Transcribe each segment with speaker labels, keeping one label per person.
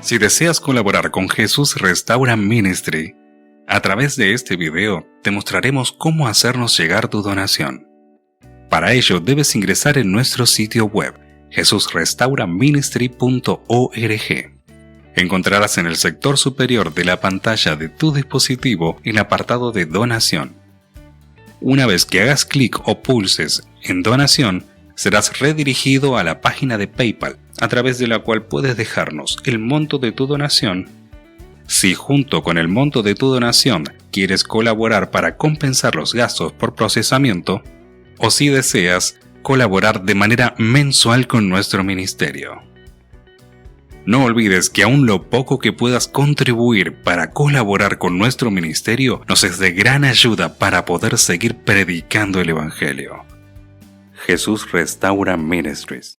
Speaker 1: Si deseas colaborar con Jesús Restaura Ministry, a través de este video te mostraremos cómo hacernos llegar tu donación. Para ello debes ingresar en nuestro sitio web jesusrestauraministry.org. Encontrarás en el sector superior de la pantalla de tu dispositivo el apartado de donación. Una vez que hagas clic o pulses en donación, serás redirigido a la página de PayPal, a través de la cual puedes dejarnos el monto de tu donación. Si junto con el monto de tu donación quieres colaborar para compensar los gastos por procesamiento, o si deseas colaborar de manera mensual con nuestro ministerio. No olvides que aún lo poco que puedas contribuir para colaborar con nuestro ministerio nos es de gran ayuda para poder seguir predicando el Evangelio. Jesús Restaura Ministries.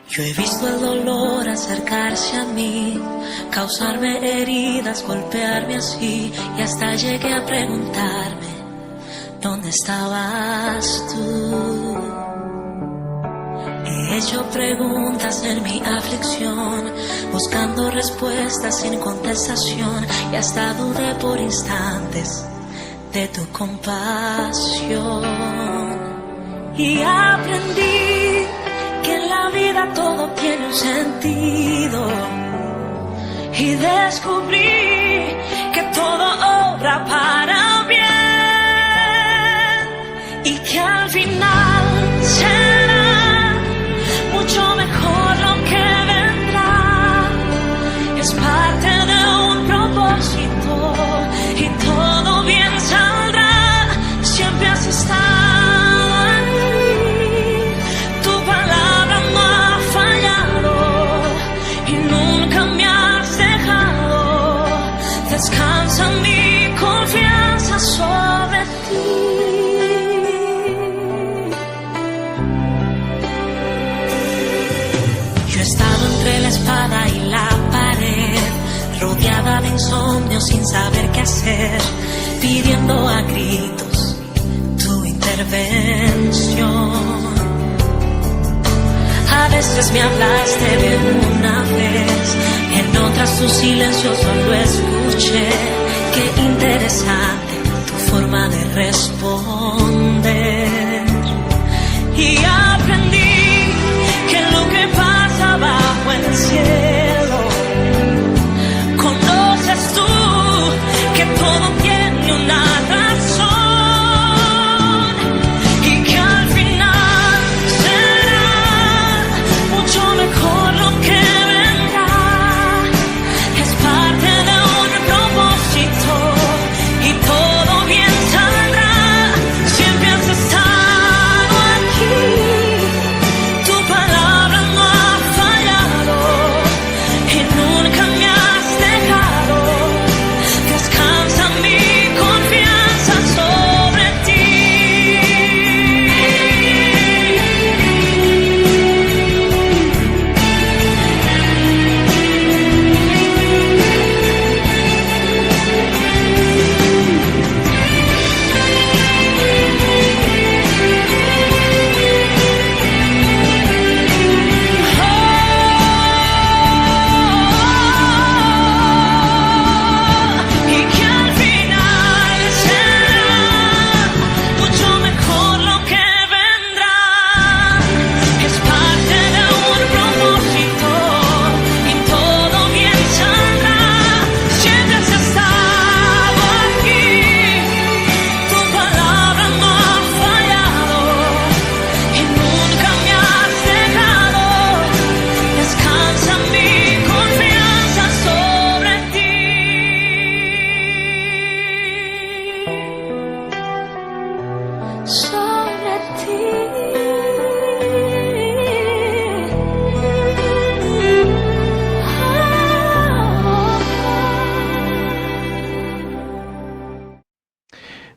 Speaker 2: Yo he visto el dolor acercarse a mí, causarme heridas, golpearme así, y hasta llegué a preguntarme, ¿dónde estabas tú? He hecho preguntas en mi aflicción, buscando respuestas sin contestación, y hasta dudé por instantes de tu compasión. Y aprendí que en la vida todo tiene un sentido, y descubrí que todo obra para bien, y que al final será mucho mejor lo que vendrá. Es parte de un propósito y todo bien saldrá. Siempre has estado. Descansa mi confianza sobre ti. Yo he estado entre la espada y la pared, rodeada de insomnio sin saber qué hacer, pidiendo a gritos tu intervención. A veces me hablaste de una vez, en otras tu silencio solo escuché. Qué interesante tu forma de responder. Y aprendí que lo que pasa bajo el cielo, conoces tú que todo tiene una razón. Mejor lo que vendrá, es parte de un propósito y todo bien saldrá. Siempre has estado aquí, tu palabra no ha fallado y nunca me has dejado. Descansa mi confianza sobre ti.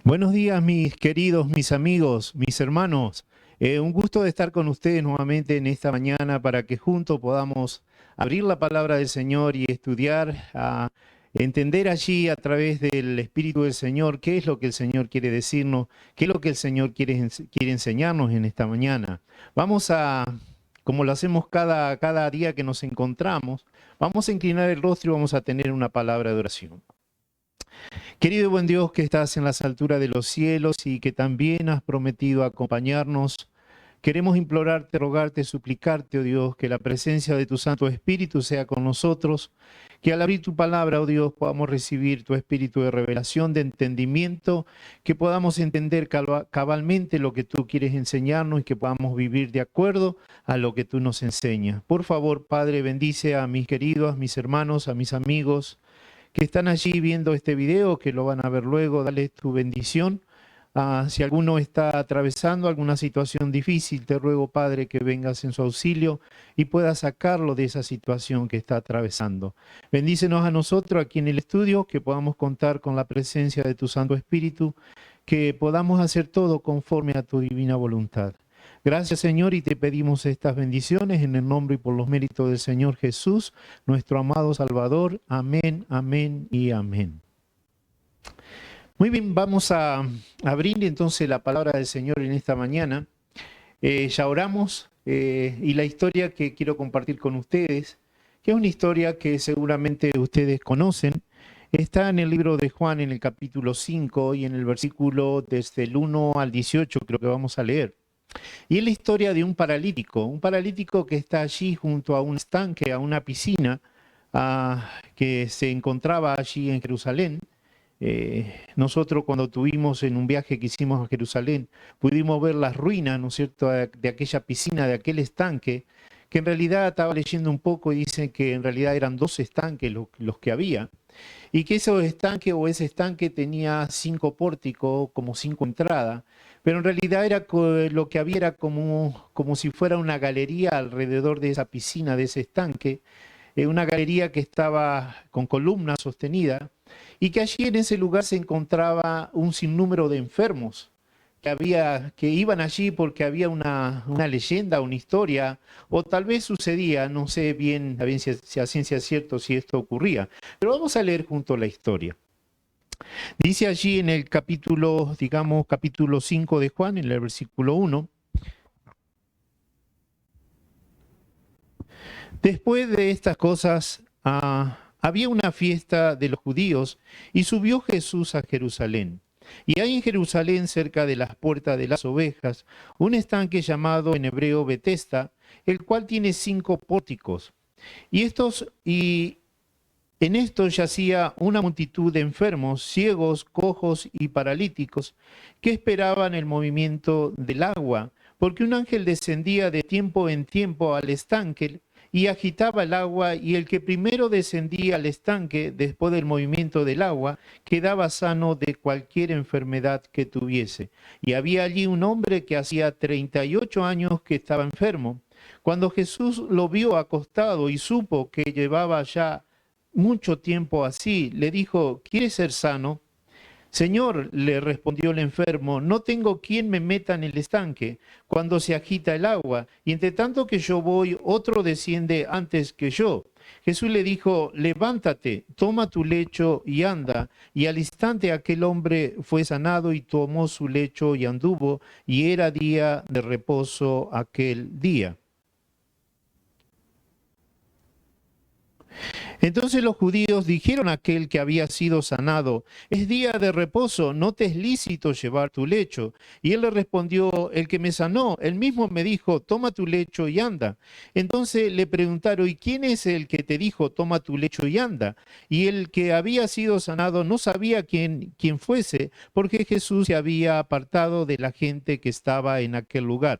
Speaker 3: Buenos días, mis queridos, mis amigos, mis hermanos. Un gusto de estar con ustedes nuevamente en esta mañana para que juntos podamos abrir la palabra del Señor y estudiar, a entender allí a través del Espíritu del Señor qué es lo que el Señor quiere decirnos, qué es lo que el Señor quiere enseñarnos en esta mañana. Vamos a, como lo hacemos cada día que nos encontramos, vamos a inclinar el rostro y vamos a tener una palabra de oración. Querido y buen Dios que estás en las alturas de los cielos y que también has prometido acompañarnos, queremos implorarte, rogarte, suplicarte, oh Dios, que la presencia de tu Santo Espíritu sea con nosotros, que al abrir tu palabra, oh Dios, podamos recibir tu espíritu de revelación, de entendimiento, que podamos entender cabalmente lo que tú quieres enseñarnos y que podamos vivir de acuerdo a lo que tú nos enseñas. Por favor, Padre, bendice a mis queridos, a mis hermanos, a mis amigos que están allí viendo este video, que lo van a ver luego. Dale tu bendición. Si alguno está atravesando alguna situación difícil, te ruego, Padre, que vengas en su auxilio y puedas sacarlo de esa situación que está atravesando. Bendícenos a nosotros aquí en el estudio, que podamos contar con la presencia de tu Santo Espíritu, que podamos hacer todo conforme a tu divina voluntad. Gracias, Señor, y te pedimos estas bendiciones en el nombre y por los méritos del Señor Jesús, nuestro amado Salvador. Amén, amén y amén. Muy bien, vamos a abrir entonces la palabra del Señor en esta mañana. Ya oramos y la historia que quiero compartir con ustedes, que es una historia que seguramente ustedes conocen, está en el libro de Juan en el capítulo 5 y en el versículo desde el 1 al 18 creo que vamos a leer. Y es la historia de un paralítico que está allí junto a un estanque, a una piscina que se encontraba allí en Jerusalén. Nosotros cuando tuvimos en un viaje que hicimos a Jerusalén, pudimos ver las ruinas, ¿no es cierto?, de aquella piscina, de aquel estanque, que en realidad estaba leyendo un poco y dicen que en realidad eran 2 estanques los que había, y que ese estanque tenía 5 pórticos, como 5 entradas, pero en realidad lo que había era como si fuera una galería alrededor de esa piscina, de ese estanque, una galería que estaba con columnas sostenidas, y que allí en ese lugar se encontraba un sinnúmero de enfermos que iban allí porque había una leyenda, una historia, o tal vez sucedía, no sé bien si a ciencia cierta si esto ocurría, pero vamos a leer juntos la historia. Dice allí en el capítulo 5 de Juan, en el versículo 1, después de estas cosas, había una fiesta de los judíos y subió Jesús a Jerusalén. Y hay en Jerusalén, cerca de las puertas de las ovejas, un estanque llamado en hebreo Betesda, el cual tiene 5 pórticos. Y en estos yacía una multitud de enfermos, ciegos, cojos y paralíticos, que esperaban el movimiento del agua, porque un ángel descendía de tiempo en tiempo al estanque y agitaba el agua, y el que primero descendía al estanque, después del movimiento del agua, quedaba sano de cualquier enfermedad que tuviese. Y había allí un hombre que hacía 38 años que estaba enfermo. Cuando Jesús lo vio acostado y supo que llevaba ya mucho tiempo así, le dijo: ¿quieres ser sano? Señor, le respondió el enfermo, no tengo quien me meta en el estanque cuando se agita el agua, y entre tanto que yo voy, otro desciende antes que yo. Jesús le dijo: levántate, toma tu lecho y anda. Y al instante aquel hombre fue sanado y tomó su lecho y anduvo, y era día de reposo aquel día. Entonces los judíos dijeron a aquel que había sido sanado: es día de reposo, no te es lícito llevar tu lecho. Y él le respondió: el que me sanó, él mismo me dijo: toma tu lecho y anda. Entonces le preguntaron: ¿y quién es el que te dijo: toma tu lecho y anda? Y el que había sido sanado no sabía quién fuese, porque Jesús se había apartado de la gente que estaba en aquel lugar.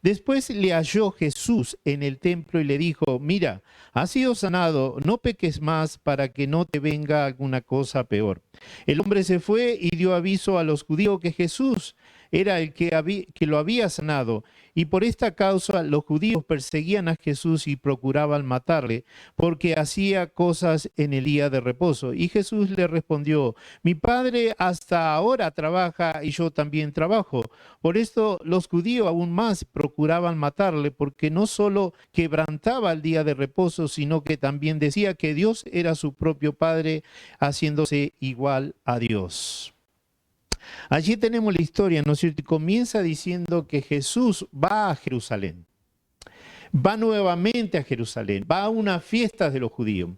Speaker 3: Después le halló Jesús en el templo y le dijo: mira, has sido sanado, no peques más para que no te venga alguna cosa peor. El hombre se fue y dio aviso a los judíos que Jesús era el que lo había sanado. Y por esta causa los judíos perseguían a Jesús y procuraban matarle, porque hacía cosas en el día de reposo. Y Jesús le respondió: mi Padre hasta ahora trabaja y yo también trabajo. Por esto los judíos aún más procuraban matarle, porque no solo quebrantaba el día de reposo, sino que también decía que Dios era su propio Padre, haciéndose igual a Dios. Allí tenemos la historia, ¿no es cierto? Y comienza diciendo que Jesús va a Jerusalén. Va nuevamente a Jerusalén. Va a una fiesta de los judíos.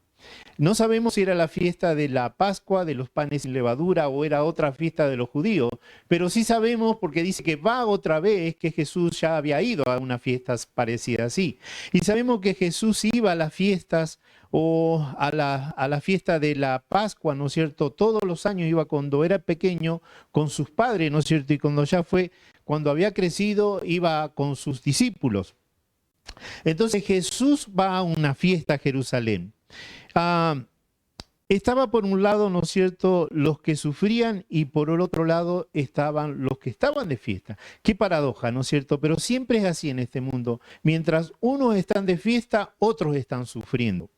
Speaker 3: No sabemos si era la fiesta de la Pascua, de los panes sin levadura, o era otra fiesta de los judíos, pero sí sabemos, porque dice que va otra vez, que Jesús ya había ido a unas fiestas parecidas así. Y sabemos que Jesús iba a las fiestas o a la fiesta de la Pascua, ¿no es cierto? Todos los años iba cuando era pequeño con sus padres, ¿no es cierto? Y cuando había crecido, iba con sus discípulos. Entonces Jesús va a una fiesta a Jerusalén. Estaba por un lado, ¿no es cierto?, los que sufrían, y por el otro lado estaban los que estaban de fiesta. Qué paradoja, ¿no es cierto? Pero siempre es así en este mundo. Mientras unos están de fiesta, otros están sufriendo.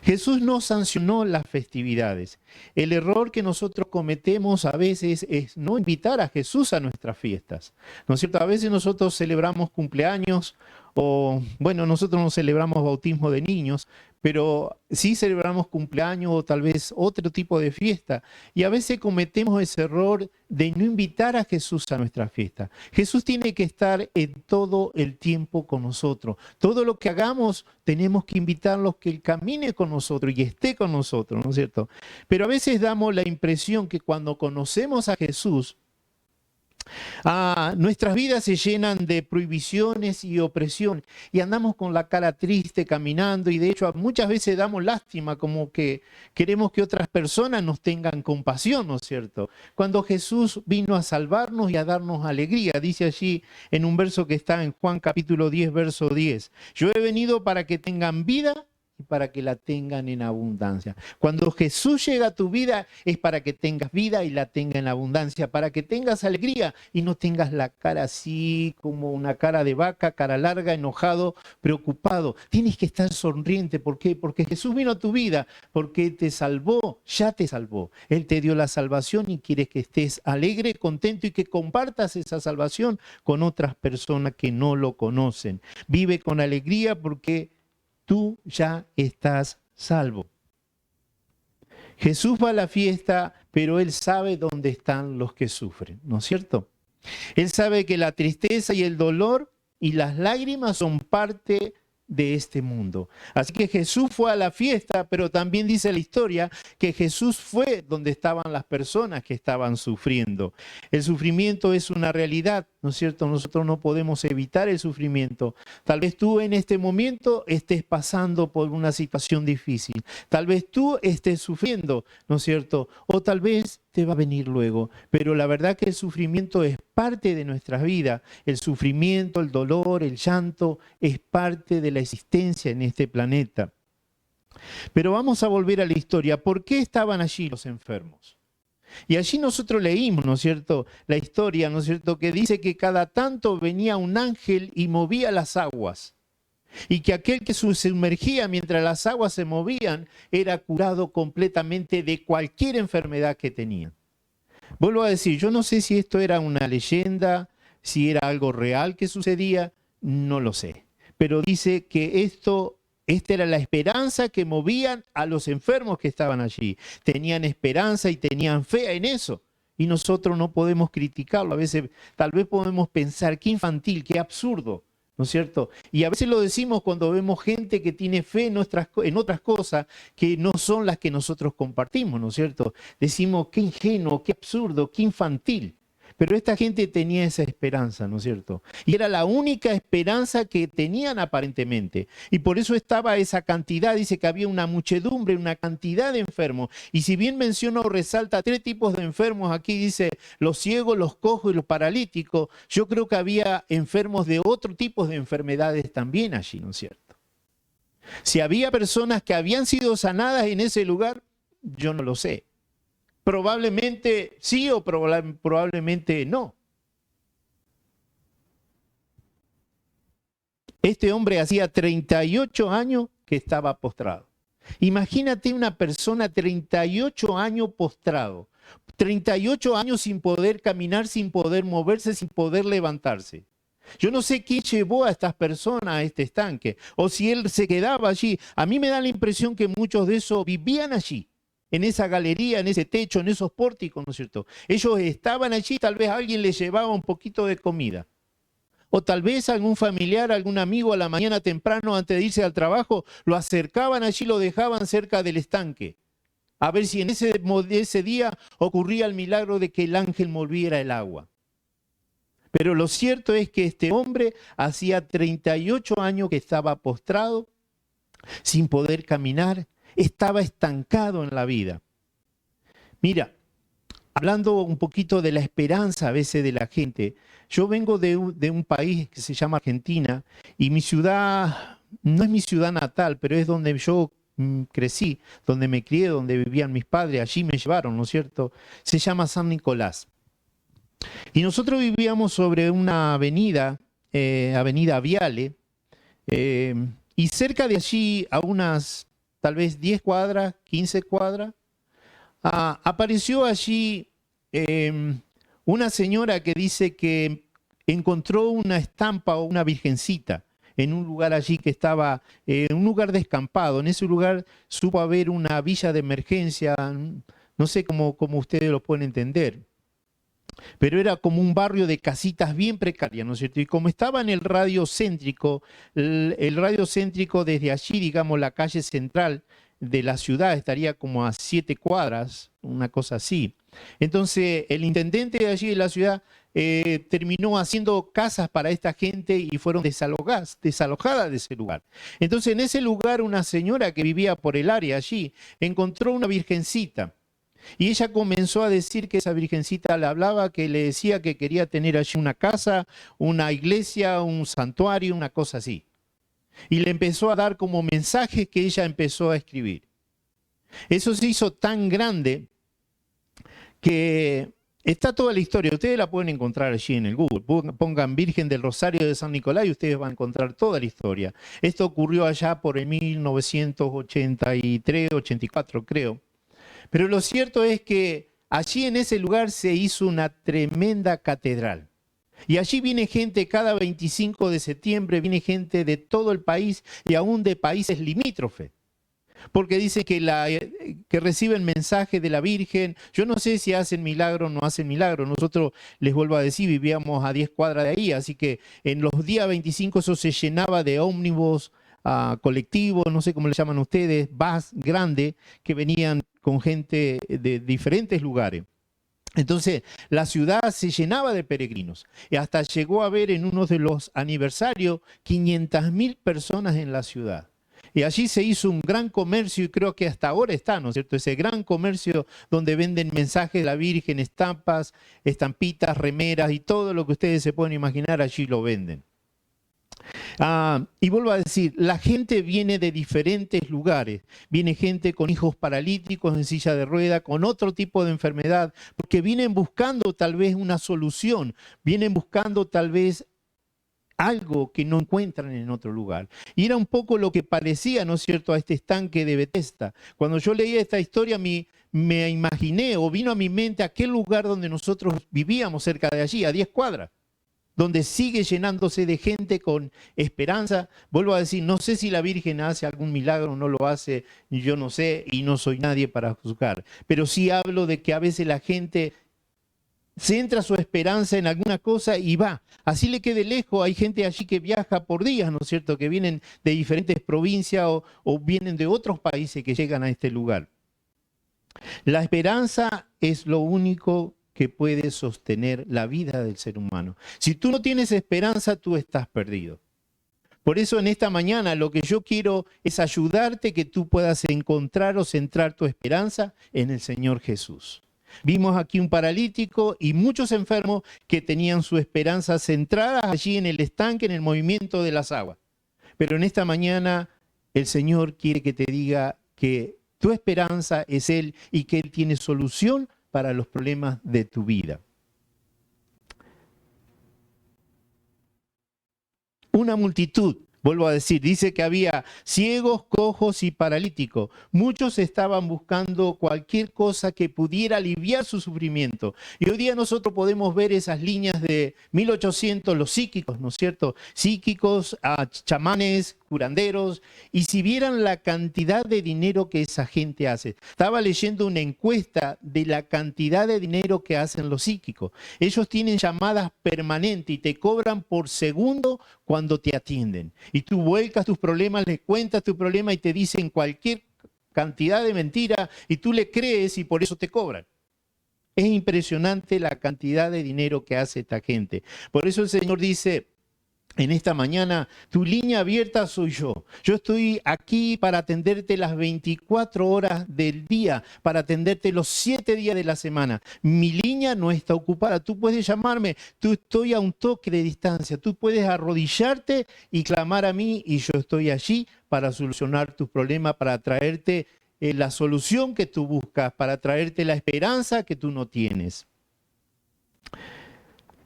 Speaker 3: Jesús no sancionó las festividades. El error que nosotros cometemos a veces es no invitar a Jesús a nuestras fiestas, ¿no es cierto? A veces nosotros celebramos cumpleaños o, bueno, nosotros no celebramos bautismo de niños, pero sí celebramos cumpleaños o tal vez otro tipo de fiesta. Y a veces cometemos ese error de no invitar a Jesús a nuestra fiesta. Jesús tiene que estar en todo el tiempo con nosotros. Todo lo que hagamos tenemos que invitarlos, que Él camine con nosotros y esté con nosotros, ¿no es cierto? Pero a veces damos la impresión que cuando conocemos a Jesús, nuestras vidas se llenan de prohibiciones y opresión y andamos con la cara triste caminando, y de hecho muchas veces damos lástima, como que queremos que otras personas nos tengan compasión, ¿no es cierto? Cuando Jesús vino a salvarnos y a darnos alegría, dice allí en un verso que está en Juan capítulo 10, verso 10, yo he venido para que tengan vida y para que la tengan en abundancia. Cuando Jesús llega a tu vida es para que tengas vida y la tenga en abundancia, para que tengas alegría y no tengas la cara así como una cara de vaca, cara larga, enojado, preocupado. Tienes que estar sonriente. ¿Por qué? Porque Jesús vino a tu vida, porque te salvó, ya te salvó. Él te dio la salvación y quiere que estés alegre, contento y que compartas esa salvación con otras personas que no lo conocen. Vive con alegría porque tú ya estás salvo. Jesús va a la fiesta, pero Él sabe dónde están los que sufren, ¿no es cierto? Él sabe que la tristeza y el dolor y las lágrimas son parte de este mundo. Así que Jesús fue a la fiesta, pero también dice la historia que Jesús fue donde estaban las personas que estaban sufriendo. El sufrimiento es una realidad, ¿no es cierto? Nosotros no podemos evitar el sufrimiento. Tal vez tú en este momento estés pasando por una situación difícil. Tal vez tú estés sufriendo, ¿no es cierto? O tal vez te va a venir luego. Pero la verdad que el sufrimiento es parte de nuestras vidas. El sufrimiento, el dolor, el llanto es parte de la existencia en este planeta. Pero vamos a volver a la historia. ¿Por qué estaban allí los enfermos? Y allí nosotros leímos, ¿no es cierto?, la historia, ¿no es cierto?, que dice que cada tanto venía un ángel y movía las aguas. Y que aquel que se sumergía mientras las aguas se movían era curado completamente de cualquier enfermedad que tenía. Vuelvo a decir, yo no sé si esto era una leyenda, si era algo real que sucedía, no lo sé. Pero dice que esta era la esperanza que movían a los enfermos que estaban allí. Tenían esperanza y tenían fe en eso. Y nosotros no podemos criticarlo. A veces tal vez podemos pensar, qué infantil, qué absurdo, ¿no es cierto? Y a veces lo decimos cuando vemos gente que tiene fe en otras cosas que no son las que nosotros compartimos, ¿no es cierto? Decimos, qué ingenuo, qué absurdo, qué infantil. Pero esta gente tenía esa esperanza, ¿no es cierto? Y era la única esperanza que tenían aparentemente. Y por eso estaba esa cantidad, dice que había una muchedumbre, una cantidad de enfermos. Y si bien menciona o resalta 3 tipos de enfermos, aquí dice los ciegos, los cojos y los paralíticos, yo creo que había enfermos de otro tipo de enfermedades también allí, ¿no es cierto? Si había personas que habían sido sanadas en ese lugar, yo no lo sé. Probablemente sí o probablemente no. Este hombre hacía 38 años que estaba postrado. Imagínate una persona 38 años postrado, 38 años sin poder caminar, sin poder moverse, sin poder levantarse. Yo no sé qué llevó a estas personas a este estanque, o si él se quedaba allí. A mí me da la impresión que muchos de esos vivían allí, en esa galería, en ese techo, en esos pórticos, ¿no es cierto? Ellos estaban allí, tal vez alguien les llevaba un poquito de comida. O tal vez algún familiar, algún amigo a la mañana temprano antes de irse al trabajo, lo acercaban allí, lo dejaban cerca del estanque. A ver si en ese día ocurría el milagro de que el ángel moviera el agua. Pero lo cierto es que este hombre hacía 38 años que estaba postrado, sin poder caminar, estaba estancado en la vida. Mira, hablando un poquito de la esperanza a veces de la gente, yo vengo de un país que se llama Argentina y mi ciudad, no es mi ciudad natal, pero es donde yo crecí, donde me crié, donde vivían mis padres, allí me llevaron, ¿no es cierto? Se llama San Nicolás. Y nosotros vivíamos sobre una avenida, Avenida Viale, y cerca de allí, a unas tal vez 10 cuadras, 15 cuadras, apareció allí una señora que dice que encontró una estampa o una virgencita en un lugar allí que estaba, en un lugar descampado. En ese lugar supo haber una villa de emergencia, no sé cómo ustedes lo pueden entender, pero era como un barrio de casitas bien precarias, ¿no es cierto? Y como estaba en el radio céntrico, el radio céntrico desde allí, digamos, la calle central de la ciudad estaría como a 7 cuadras, una cosa así. Entonces, el intendente de allí de la ciudad terminó haciendo casas para esta gente y fueron desalojadas de ese lugar. Entonces, en ese lugar, una señora que vivía por el área allí encontró una virgencita. Y ella comenzó a decir que esa virgencita le hablaba, que le decía que quería tener allí una casa, una iglesia, un santuario, una cosa así. Y le empezó a dar como mensajes que ella empezó a escribir. Eso se hizo tan grande que está toda la historia. Ustedes la pueden encontrar allí en el Google. Pongan Virgen del Rosario de San Nicolás y ustedes van a encontrar toda la historia. Esto ocurrió allá por el 1983, 84 creo. Pero lo cierto es que allí en ese lugar se hizo una tremenda catedral. Y allí viene gente cada 25 de septiembre, viene gente de todo el país y aún de países limítrofes. Porque dice que reciben mensajes de la Virgen. Yo no sé si hacen milagro o no hacen milagro. Nosotros, les vuelvo a decir, vivíamos a 10 cuadras de ahí. Así que en los días 25 eso se llenaba de ómnibus colectivos, no sé cómo le llaman ustedes, bus grande, que venían con gente de diferentes lugares. Entonces, la ciudad se llenaba de peregrinos y hasta llegó a haber en uno de los aniversarios 500.000 personas en la ciudad. Y allí se hizo un gran comercio y creo que hasta ahora está, ¿no es cierto? Ese gran comercio donde venden mensajes de la Virgen, estampas, estampitas, remeras y todo lo que ustedes se pueden imaginar, allí lo venden. Y vuelvo a decir, la gente viene de diferentes lugares. Viene gente con hijos paralíticos en silla de rueda, con otro tipo de enfermedad, porque vienen buscando tal vez una solución, vienen buscando tal vez algo que no encuentran en otro lugar. Y era un poco lo que parecía, ¿no es cierto?, a este estanque de Bethesda. Cuando yo leía esta historia, me imaginé o vino a mi mente aquel lugar donde nosotros vivíamos cerca de allí, a 10 cuadras. Donde sigue llenándose de gente con esperanza. Vuelvo a decir, no sé si la Virgen hace algún milagro o no lo hace, yo no sé y no soy nadie para juzgar. Pero sí hablo de que a veces la gente centra su esperanza en alguna cosa y va. Así le quede lejos, hay gente allí que viaja por días, ¿no es cierto?, que vienen de diferentes provincias o vienen de otros países que llegan a este lugar. La esperanza es lo único que puede sostener la vida del ser humano. Si tú no tienes esperanza, tú estás perdido. Por eso en esta mañana lo que yo quiero es ayudarte que tú puedas encontrar o centrar tu esperanza en el Señor Jesús. Vimos aquí un paralítico y muchos enfermos que tenían su esperanza centrada allí en el estanque, en el movimiento de las aguas. Pero en esta mañana el Señor quiere que te diga que tu esperanza es Él y que Él tiene solución para los problemas de tu vida. Una multitud, vuelvo a decir, dice que había ciegos, cojos y paralíticos. Muchos estaban buscando cualquier cosa que pudiera aliviar su sufrimiento. Y hoy día nosotros podemos ver esas líneas de 1800, los psíquicos, ¿no es cierto? Psíquicos, chamanes, curanderos, y si vieran la cantidad de dinero que esa gente hace. Estaba leyendo una encuesta de la cantidad de dinero que hacen los psíquicos. Ellos tienen llamadas permanentes y te cobran por segundo cuando te atienden. Y tú vuelcas tus problemas, les cuentas tu problema y te dicen cualquier cantidad de mentira y tú le crees y por eso te cobran. Es impresionante la cantidad de dinero que hace esta gente. Por eso el Señor dice: en esta mañana, tu línea abierta soy yo. Yo estoy aquí para atenderte las 24 horas del día, para atenderte los 7 días de la semana. Mi línea no está ocupada. Tú puedes llamarme, tú estoy a un toque de distancia. Tú puedes arrodillarte y clamar a mí y yo estoy allí para solucionar tus problemas, para traerte la solución que tú buscas, para traerte la esperanza que tú no tienes.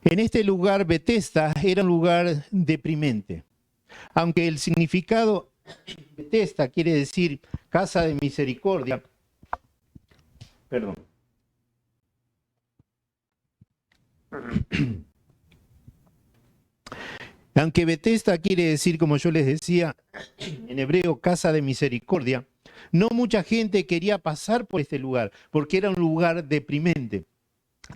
Speaker 3: En este lugar, Betesda era un lugar deprimente. Aunque el significado Betesda quiere decir casa de misericordia. Perdón. Aunque Betesda quiere decir, como yo les decía, en hebreo, casa de misericordia, no mucha gente quería pasar por este lugar, porque era un lugar deprimente.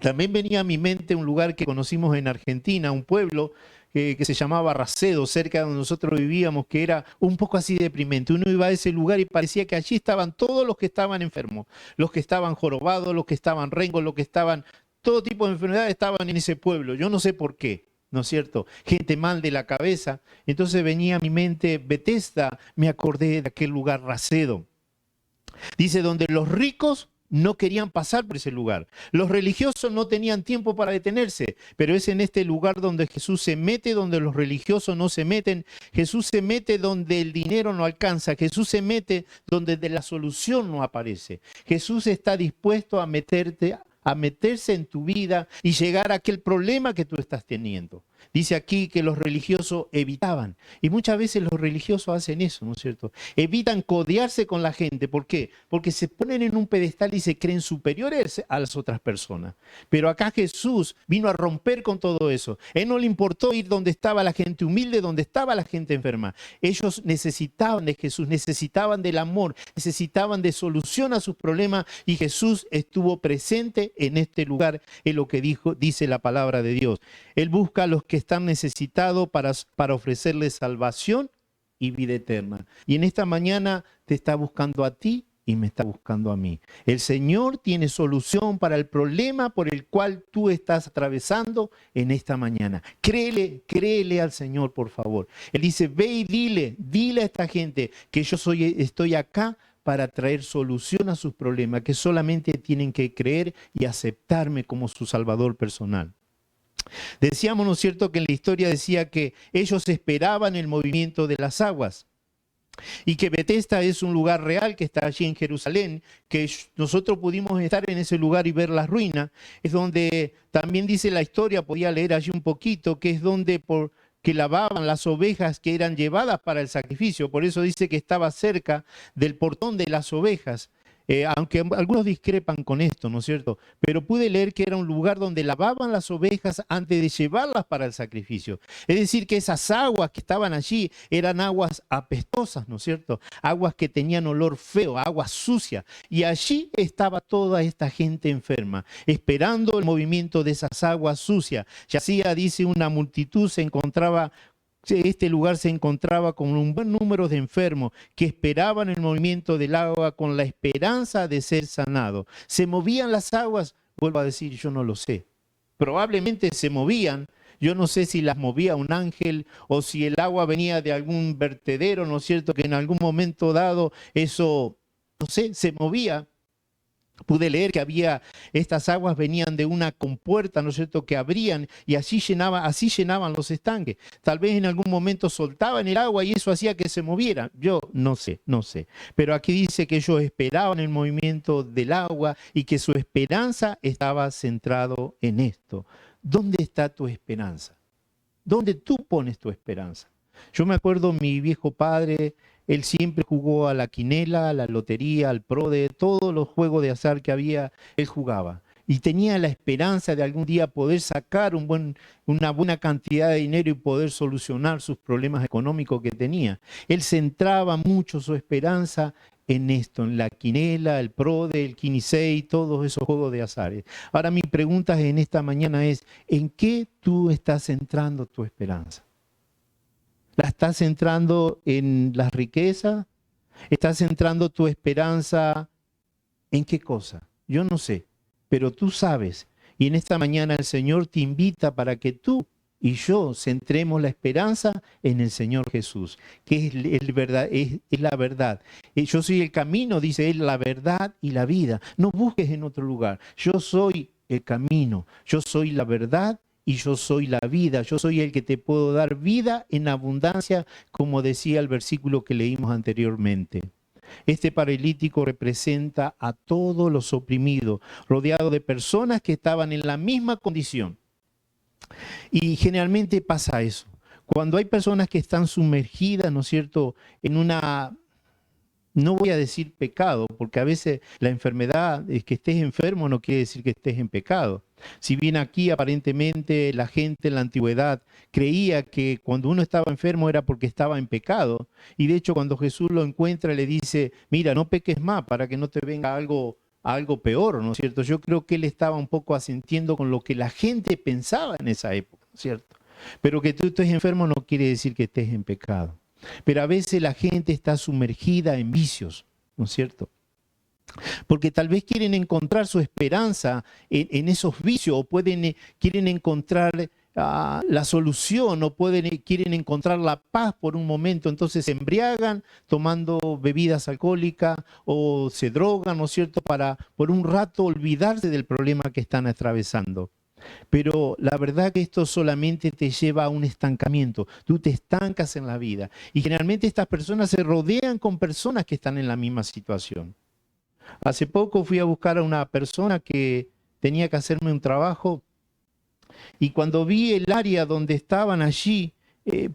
Speaker 3: También venía a mi mente un lugar que conocimos en Argentina, un pueblo que se llamaba Racedo, cerca de donde nosotros vivíamos, que era un poco así deprimente. Uno iba a ese lugar y parecía que allí estaban todos los que estaban enfermos, los que estaban jorobados, los que estaban rengos, los que estaban, todo tipo de enfermedades estaban en ese pueblo. Yo no sé por qué, ¿no es cierto? Gente mal de la cabeza. Entonces venía a mi mente Betesda, me acordé de aquel lugar Racedo. Dice, donde los ricos no querían pasar por ese lugar. Los religiosos no tenían tiempo para detenerse, pero es en este lugar donde Jesús se mete, donde los religiosos no se meten. Jesús se mete donde el dinero no alcanza. Jesús se mete donde la solución no aparece. Jesús está dispuesto a meterse en tu vida y llegar a aquel problema que tú estás teniendo. Dice aquí que los religiosos evitaban, y muchas veces los religiosos hacen eso, ¿no es cierto? Evitan codearse con la gente. ¿Por qué? Porque se ponen en un pedestal y se creen superiores a las otras personas. Pero acá Jesús vino a romper con todo eso. Él no le importó ir donde estaba la gente humilde, donde estaba la gente enferma. Ellos necesitaban de Jesús, necesitaban del amor, necesitaban de solución a sus problemas, y Jesús estuvo presente en este lugar, en lo que dice la palabra de Dios. Él busca a los que están necesitados para ofrecerles salvación y vida eterna. Y en esta mañana te está buscando a ti y me está buscando a mí. El Señor tiene solución para el problema por el cual tú estás atravesando en esta mañana. Créele al Señor, por favor. Él dice, ve y dile a esta gente que yo estoy acá para traer solución a sus problemas, que solamente tienen que creer y aceptarme como su Salvador personal. Decíamos, ¿no es cierto?, que en la historia decía que ellos esperaban el movimiento de las aguas y que Betesda es un lugar real que está allí en Jerusalén, que nosotros pudimos estar en ese lugar y ver las ruinas. Es donde también dice la historia, podía leer allí un poquito, que es donde que lavaban las ovejas que eran llevadas para el sacrificio. Por eso dice que estaba cerca del portón de las ovejas. Aunque algunos discrepan con esto, ¿no es cierto? Pero pude leer que era un lugar donde lavaban las ovejas antes de llevarlas para el sacrificio. Es decir, que esas aguas que estaban allí eran aguas apestosas, ¿no es cierto? Aguas que tenían olor feo, aguas sucias. Y allí estaba toda esta gente enferma, esperando el movimiento de esas aguas sucias. Yacía, dice, una multitud este lugar se encontraba con un buen número de enfermos que esperaban el movimiento del agua con la esperanza de ser sanados. ¿Se movían las aguas? Vuelvo a decir, yo no lo sé. Probablemente se movían. Yo no sé si las movía un ángel o si el agua venía de algún vertedero, ¿no es cierto? Que en algún momento dado eso, no sé, se movía. Pude leer que estas aguas venían de una compuerta, ¿no es cierto?, que abrían y así llenaban los estanques. Tal vez en algún momento soltaban el agua y eso hacía que se moviera. Yo no sé. Pero aquí dice que ellos esperaban el movimiento del agua y que su esperanza estaba centrado en esto. ¿Dónde está tu esperanza? ¿Dónde tú pones tu esperanza? Yo me acuerdo, mi viejo padre, él siempre jugó a la quinela, a la lotería, al PRODE, todos los juegos de azar que había, él jugaba. Y tenía la esperanza de algún día poder sacar una buena cantidad de dinero y poder solucionar sus problemas económicos que tenía. Él centraba mucho su esperanza en esto, en la quinela, el PRODE, el Quinisei, todos esos juegos de azares. Ahora mi pregunta en esta mañana es, ¿en qué tú estás centrando tu esperanza? ¿La estás centrando en las riquezas? ¿Estás centrando tu esperanza en qué cosa? Yo no sé, pero tú sabes. Y en esta mañana el Señor te invita para que tú y yo centremos la esperanza en el Señor Jesús, que es la verdad. Yo soy el camino, dice Él, la verdad y la vida. No busques en otro lugar. Yo soy el camino, yo soy la verdad y yo soy la vida. Yo soy el que te puedo dar vida en abundancia, como decía el versículo que leímos anteriormente. Este paralítico representa a todos los oprimidos, rodeado de personas que estaban en la misma condición. Y generalmente pasa eso. Cuando hay personas que están sumergidas, ¿no es cierto?, en una, no voy a decir pecado, porque a veces la enfermedad, es que estés enfermo no quiere decir que estés en pecado. Si bien aquí aparentemente la gente en la antigüedad creía que cuando uno estaba enfermo era porque estaba en pecado, y de hecho cuando Jesús lo encuentra le dice, mira, no peques más para que no te venga algo peor, ¿no es cierto? Yo creo que él estaba un poco asintiendo con lo que la gente pensaba en esa época, ¿no es cierto? Pero que tú estés enfermo no quiere decir que estés en pecado. Pero a veces la gente está sumergida en vicios, ¿no es cierto? Porque tal vez quieren encontrar su esperanza en esos vicios o quieren encontrar la solución o quieren encontrar la paz por un momento. Entonces se embriagan tomando bebidas alcohólicas o se drogan, ¿no es cierto?, para por un rato olvidarse del problema que están atravesando. Pero la verdad que esto solamente te lleva a un estancamiento. Tú te estancas en la vida. Y generalmente estas personas se rodean con personas que están en la misma situación. Hace poco fui a buscar a una persona que tenía que hacerme un trabajo y cuando vi el área donde estaban allí,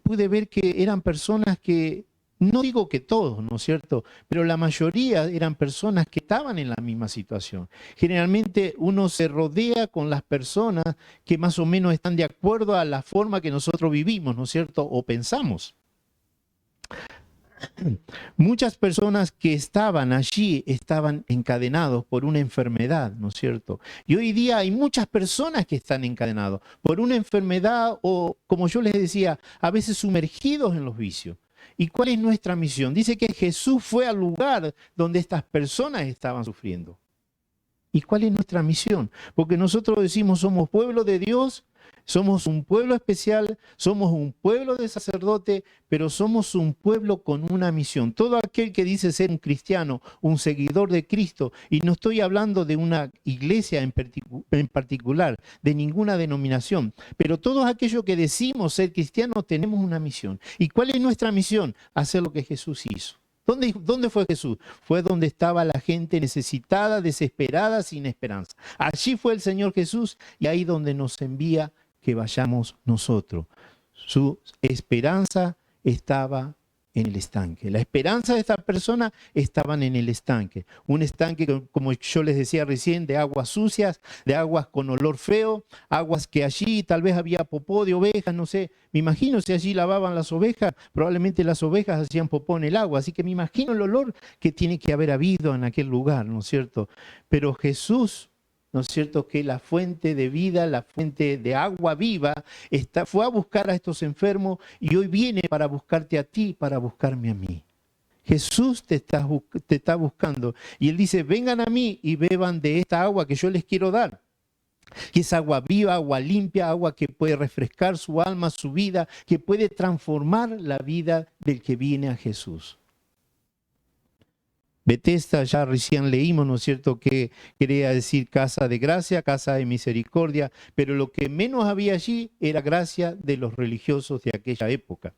Speaker 3: pude ver que eran personas que, no digo que todos, ¿no es cierto?, pero la mayoría eran personas que estaban en la misma situación. Generalmente uno se rodea con las personas que más o menos están de acuerdo a la forma que nosotros vivimos, ¿no es cierto?, o pensamos. Muchas personas que estaban allí estaban encadenados por una enfermedad, ¿no es cierto? Y hoy día hay muchas personas que están encadenados por una enfermedad o, como yo les decía, a veces sumergidos en los vicios. ¿Y cuál es nuestra misión? Dice que Jesús fue al lugar donde estas personas estaban sufriendo. ¿Y cuál es nuestra misión? Porque nosotros decimos somos pueblo de Dios, somos un pueblo especial, somos un pueblo de sacerdote, pero somos un pueblo con una misión. Todo aquel que dice ser un cristiano, un seguidor de Cristo, y no estoy hablando de una iglesia en particular, de ninguna denominación, pero todos aquellos que decimos ser cristianos tenemos una misión. ¿Y cuál es nuestra misión? Hacer lo que Jesús hizo. ¿Dónde fue Jesús? Fue donde estaba la gente necesitada, desesperada, sin esperanza. Allí fue el Señor Jesús y ahí donde nos envía que vayamos nosotros. Su esperanza estaba en el estanque. La esperanza de esta persona estaban en el estanque. Un estanque, como yo les decía recién, de aguas sucias, de aguas con olor feo, aguas que allí tal vez había popó de ovejas, no sé. Me imagino si allí lavaban las ovejas, probablemente las ovejas hacían popó en el agua. Así que me imagino el olor que tiene que haber habido en aquel lugar, ¿no es cierto? Pero Jesús, ¿no es cierto?, que la fuente de vida, la fuente de agua viva, fue a buscar a estos enfermos y hoy viene para buscarte a ti, para buscarme a mí. Jesús te está buscando y Él dice, vengan a mí y beban de esta agua que yo les quiero dar. Que es agua viva, agua limpia, agua que puede refrescar su alma, su vida, que puede transformar la vida del que viene a Jesús. Betesda ya recién leímos, ¿no es cierto?, que quería decir casa de gracia, casa de misericordia, pero lo que menos había allí era gracia de los religiosos de aquella época.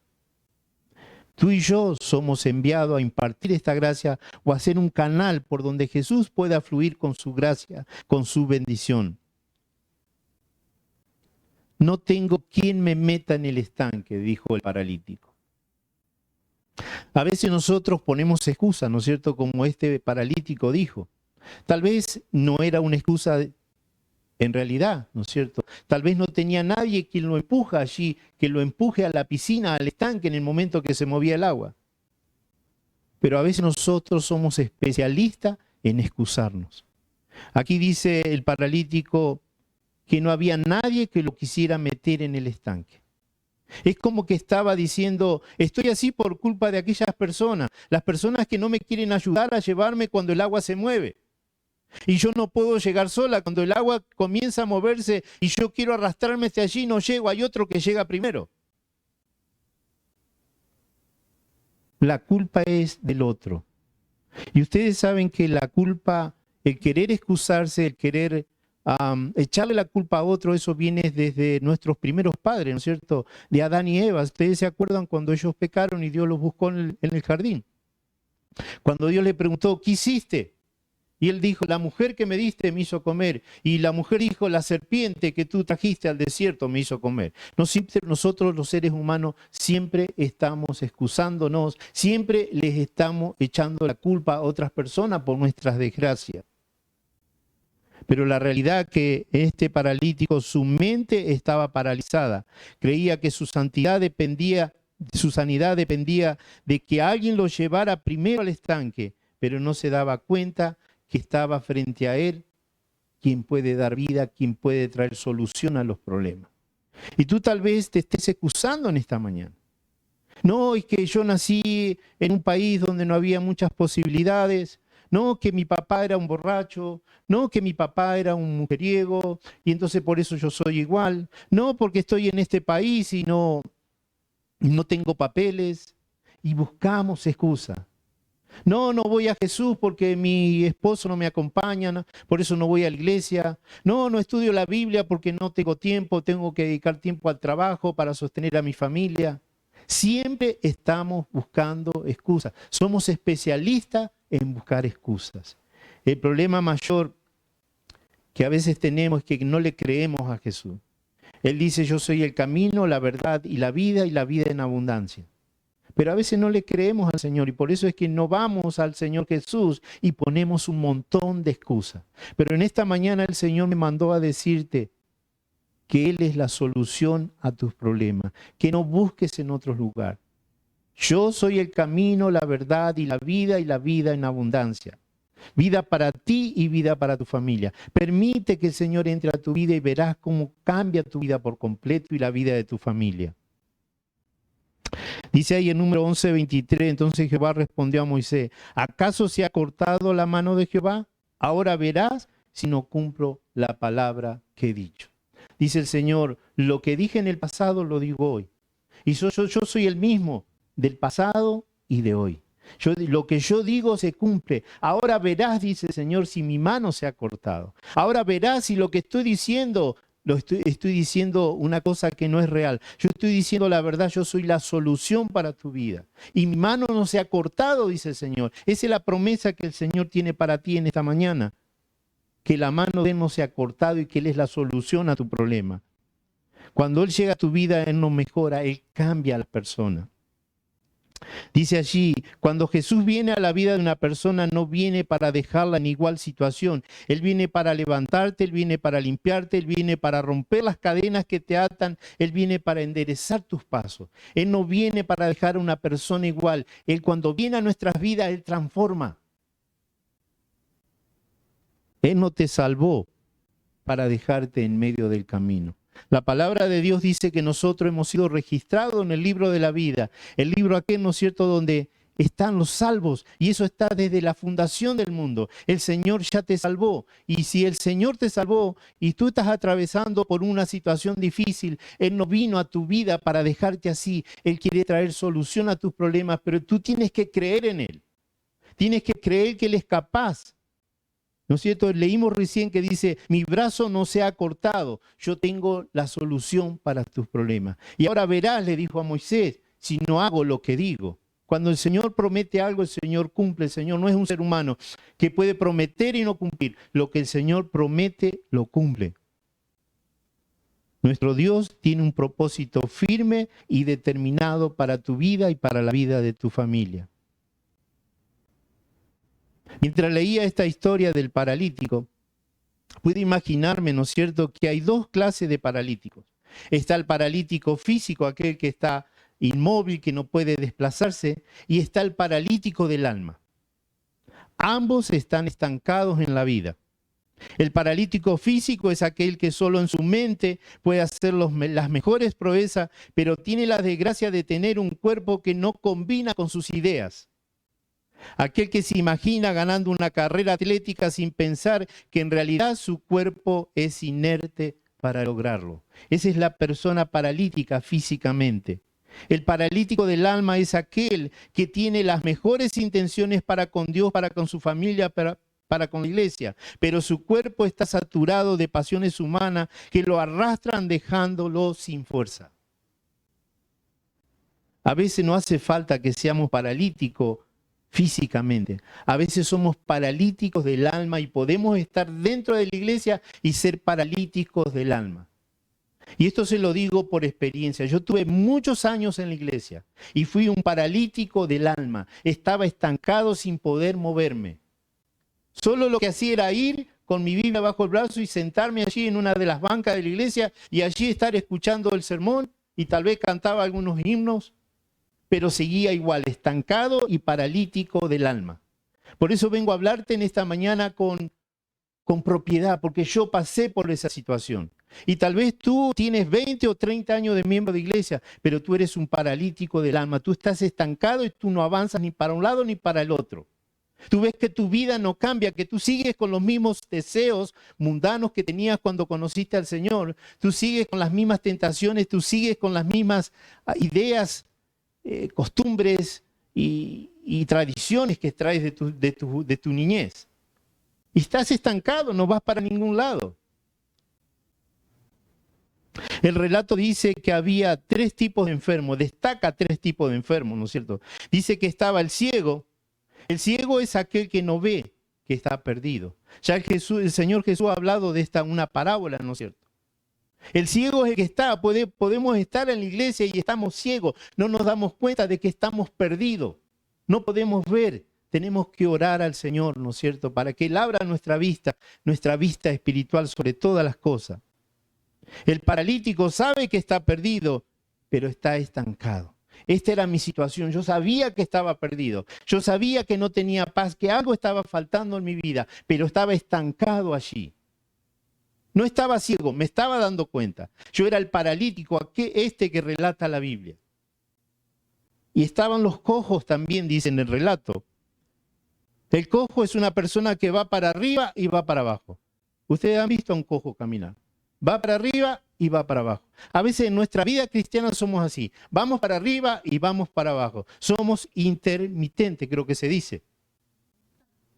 Speaker 3: Tú y yo somos enviados a impartir esta gracia o a ser un canal por donde Jesús pueda fluir con su gracia, con su bendición. No tengo quien me meta en el estanque, dijo el paralítico. A veces nosotros ponemos excusas, ¿no es cierto?, como este paralítico dijo. Tal vez no era una excusa en realidad, ¿no es cierto? Tal vez no tenía nadie quien lo empuja allí, que lo empuje a la piscina, al estanque en el momento que se movía el agua. Pero a veces nosotros somos especialistas en excusarnos. Aquí dice el paralítico que no había nadie que lo quisiera meter en el estanque. Es como que estaba diciendo, estoy así por culpa de aquellas personas, las personas que no me quieren ayudar a llevarme cuando el agua se mueve. Y yo no puedo llegar sola, cuando el agua comienza a moverse y yo quiero arrastrarme hacia allí, no llego, hay otro que llega primero. La culpa es del otro. Y ustedes saben que la culpa, el querer excusarse, el querer echarle la culpa a otro, eso viene desde nuestros primeros padres, ¿no es cierto? De Adán y Eva. Ustedes se acuerdan cuando ellos pecaron y Dios los buscó en el jardín. Cuando Dios le preguntó, ¿qué hiciste? Y él dijo, la mujer que me diste me hizo comer. Y la mujer dijo, la serpiente que tú trajiste al desierto me hizo comer. Nosotros los seres humanos siempre estamos excusándonos, siempre les estamos echando la culpa a otras personas por nuestras desgracias. Pero la realidad que este paralítico, su mente estaba paralizada. Creía que su sanidad dependía de que alguien lo llevara primero al estanque, pero no se daba cuenta que estaba frente a él quien puede dar vida, quien puede traer solución a los problemas. Y tú tal vez te estés excusando en esta mañana. No, es que yo nací en un país donde no había muchas posibilidades. No, que mi papá era un borracho. No, que mi papá era un mujeriego y entonces por eso yo soy igual. No, porque estoy en este país y no tengo papeles. Y buscamos excusas. No voy a Jesús porque mi esposo no me acompaña, ¿no? Por eso no voy a la iglesia. No estudio la Biblia porque no tengo tiempo, tengo que dedicar tiempo al trabajo para sostener a mi familia. Siempre estamos buscando excusas. Somos especialistas en buscar excusas. El problema mayor que a veces tenemos es que no le creemos a Jesús. Él dice, yo soy el camino, la verdad y la vida en abundancia. Pero a veces no le creemos al Señor y por eso es que no vamos al Señor Jesús y ponemos un montón de excusas. Pero en esta mañana el Señor me mandó a decirte que Él es la solución a tus problemas, que no busques en otro lugar. Yo soy el camino, la verdad y la vida en abundancia. Vida para ti y vida para tu familia. Permite que el Señor entre a tu vida y verás cómo cambia tu vida por completo y la vida de tu familia. Dice ahí en número 11:23, entonces Jehová respondió a Moisés, ¿acaso se ha cortado la mano de Jehová? Ahora verás si no cumplo la palabra que he dicho. Dice el Señor, lo que dije en el pasado lo digo hoy. Y yo soy el mismo del pasado y de hoy. Lo que yo digo se cumple. Ahora verás, dice el Señor, si mi mano se ha cortado. Ahora verás si lo que estoy diciendo, estoy diciendo una cosa que no es real. Yo estoy diciendo la verdad, yo soy la solución para tu vida. Y mi mano no se ha cortado, dice el Señor. Esa es la promesa que el Señor tiene para ti en esta mañana. Que la mano de Él no se ha cortado y que Él es la solución a tu problema. Cuando Él llega a tu vida, Él no mejora, Él cambia a la persona. Dice allí, cuando Jesús viene a la vida de una persona, no viene para dejarla en igual situación. Él viene para levantarte, Él viene para limpiarte, Él viene para romper las cadenas que te atan, Él viene para enderezar tus pasos. Él no viene para dejar a una persona igual. Él cuando viene a nuestras vidas, Él transforma. Él no te salvó para dejarte en medio del camino. La palabra de Dios dice que nosotros hemos sido registrados en el libro de la vida. El libro aquel, ¿no es cierto?, donde están los salvos. Y eso está desde la fundación del mundo. El Señor ya te salvó. Y si el Señor te salvó y tú estás atravesando por una situación difícil, Él no vino a tu vida para dejarte así. Él quiere traer solución a tus problemas, pero tú tienes que creer en Él. Tienes que creer que Él es capaz. ¿No es cierto? Leímos recién que dice, mi brazo no se ha cortado, yo tengo la solución para tus problemas. Y ahora verás, le dijo a Moisés, si no hago lo que digo. Cuando el Señor promete algo, el Señor cumple. El Señor no es un ser humano que puede prometer y no cumplir. Lo que el Señor promete, lo cumple. Nuestro Dios tiene un propósito firme y determinado para tu vida y para la vida de tu familia. Mientras leía esta historia del paralítico, pude imaginarme, ¿no es cierto?, que hay dos clases de paralíticos. Está el paralítico físico, aquel que está inmóvil, que no puede desplazarse, y está el paralítico del alma. Ambos están estancados en la vida. El paralítico físico es aquel que solo en su mente puede hacer las mejores proezas, pero tiene la desgracia de tener un cuerpo que no combina con sus ideas. Aquel que se imagina ganando una carrera atlética sin pensar que en realidad su cuerpo es inerte para lograrlo. Esa es la persona paralítica físicamente. El paralítico del alma es aquel que tiene las mejores intenciones para con Dios, para con su familia, para con la iglesia, pero su cuerpo está saturado de pasiones humanas que lo arrastran dejándolo sin fuerza. A veces no hace falta que seamos paralíticos físicamente. A veces somos paralíticos del alma y podemos estar dentro de la iglesia y ser paralíticos del alma. Y esto se lo digo por experiencia. Yo tuve muchos años en la iglesia y fui un paralítico del alma. Estaba estancado sin poder moverme. Solo lo que hacía era ir con mi Biblia bajo el brazo y sentarme allí en una de las bancas de la iglesia y allí estar escuchando el sermón y tal vez cantaba algunos himnos, pero seguía igual, estancado y paralítico del alma. Por eso vengo a hablarte en esta mañana con propiedad, porque yo pasé por esa situación. Y tal vez tú tienes 20 o 30 años de miembro de iglesia, pero tú eres un paralítico del alma. Tú estás estancado y tú no avanzas ni para un lado ni para el otro. Tú ves que tu vida no cambia, que tú sigues con los mismos deseos mundanos que tenías cuando conociste al Señor. Tú sigues con las mismas tentaciones, tú sigues con las mismas ideas, costumbres y tradiciones que traes de tu niñez. Y estás estancado, no vas para ningún lado. El relato dice que había 3 tipos de enfermos, destaca 3 tipos de enfermos, ¿no es cierto? Dice que estaba el ciego. El ciego es aquel que no ve, que está perdido. Ya el Señor Jesús ha hablado de una parábola, ¿no es cierto? El ciego es el que está, podemos estar en la iglesia y estamos ciegos, no nos damos cuenta de que estamos perdidos, no podemos ver. Tenemos que orar al Señor, ¿no es cierto?, para que Él abra nuestra vista espiritual sobre todas las cosas. El paralítico sabe que está perdido, pero está estancado. Esta era mi situación, yo sabía que estaba perdido, yo sabía que no tenía paz, que algo estaba faltando en mi vida, pero estaba estancado allí. No estaba ciego, me estaba dando cuenta. Yo era el paralítico, que relata la Biblia. Y estaban los cojos también, dice en el relato. El cojo es una persona que va para arriba y va para abajo. Ustedes han visto a un cojo caminar. Va para arriba y va para abajo. A veces en nuestra vida cristiana somos así. Vamos para arriba y vamos para abajo. Somos intermitentes, creo que se dice.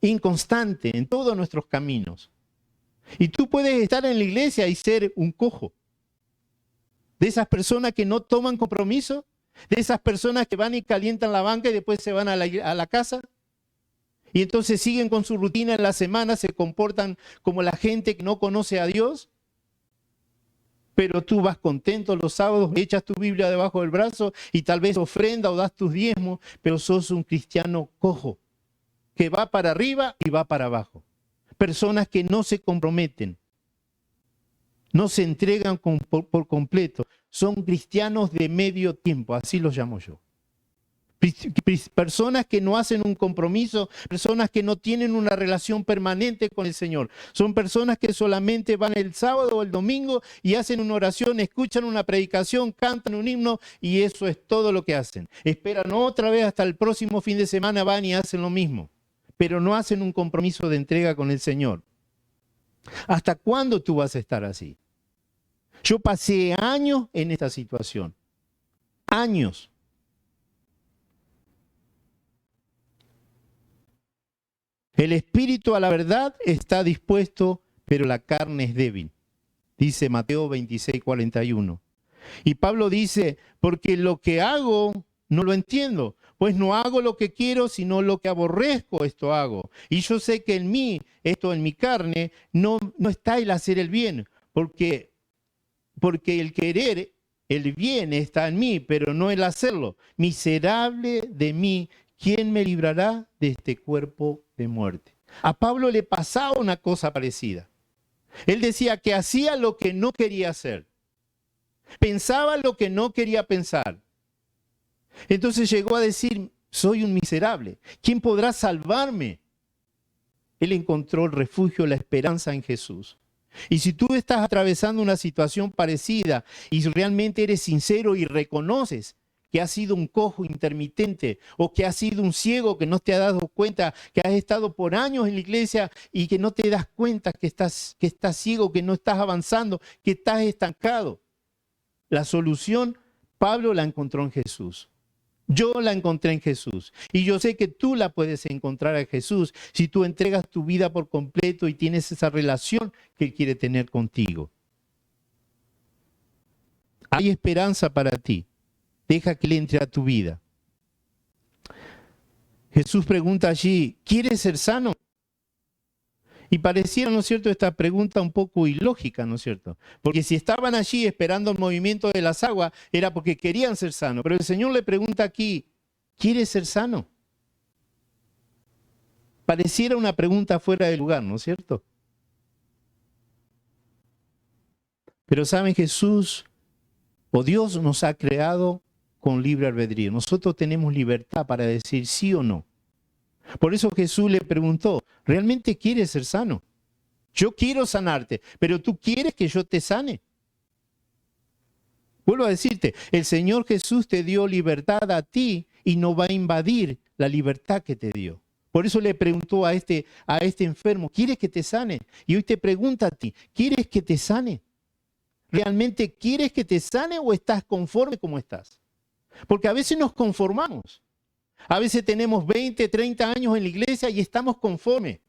Speaker 3: Inconstante en todos nuestros caminos. Y tú puedes estar en la iglesia y ser un cojo. De esas personas que no toman compromiso. De esas personas que van y calientan la banca y después se van a la casa. Y entonces siguen con su rutina en la semana, se comportan como la gente que no conoce a Dios. Pero tú vas contento los sábados, echas tu Biblia debajo del brazo y tal vez ofrenda o das tus diezmos, pero sos un cristiano cojo, que va para arriba y va para abajo. Personas que no se comprometen, no se entregan por completo, son cristianos de medio tiempo, así los llamo yo. Personas que no hacen un compromiso, personas que no tienen una relación permanente con el Señor. Son personas que solamente van el sábado o el domingo y hacen una oración, escuchan una predicación, cantan un himno y eso es todo lo que hacen. Esperan otra vez hasta el próximo fin de semana, van y hacen lo mismo. Pero no hacen un compromiso de entrega con el Señor. ¿Hasta cuándo tú vas a estar así? Yo pasé años en esta situación. Años. El espíritu a la verdad está dispuesto, pero la carne es débil. Dice Mateo 26:41. Y Pablo dice, porque lo que hago no lo entiendo, pues no hago lo que quiero, sino lo que aborrezco, esto hago. Y yo sé que en mí, esto en mi carne, no está el hacer el bien, porque el querer el bien está en mí, pero no el hacerlo. Miserable de mí, ¿quién me librará de este cuerpo de muerte? A Pablo le pasaba una cosa parecida. Él decía que hacía lo que no quería hacer. Pensaba lo que no quería pensar. Entonces llegó a decir, soy un miserable. ¿Quién podrá salvarme? Él encontró el refugio, la esperanza en Jesús. Y si tú estás atravesando una situación parecida y realmente eres sincero y reconoces que has sido un cojo intermitente o que has sido un ciego que no te has dado cuenta, que has estado por años en la iglesia y que no te das cuenta que estás ciego, que no estás avanzando, que estás estancado. La solución, Pablo la encontró en Jesús. Yo la encontré en Jesús. Y yo sé que tú la puedes encontrar en Jesús si tú entregas tu vida por completo y tienes esa relación que Él quiere tener contigo. Hay esperanza para ti. Deja que Él entre a tu vida. Jesús pregunta allí, ¿quieres ser sano? Y pareciera, ¿no es cierto?, esta pregunta un poco ilógica, ¿no es cierto? Porque si estaban allí esperando el movimiento de las aguas, era porque querían ser sanos. Pero el Señor le pregunta aquí, ¿quieres ser sano? Pareciera una pregunta fuera de lugar, ¿no es cierto? Pero saben, Jesús o Dios nos ha creado con libre albedrío. Nosotros tenemos libertad para decir sí o no. Por eso Jesús le preguntó, ¿realmente quieres ser sano? Yo quiero sanarte, pero ¿tú quieres que yo te sane? Vuelvo a decirte, el Señor Jesús te dio libertad a ti y no va a invadir la libertad que te dio. Por eso le preguntó a este enfermo, ¿quieres que te sane? Y hoy te pregunta a ti, ¿quieres que te sane? ¿Realmente quieres que te sane o estás conforme como estás? Porque a veces nos conformamos. A veces tenemos 20, 30 años en la iglesia y estamos conformes.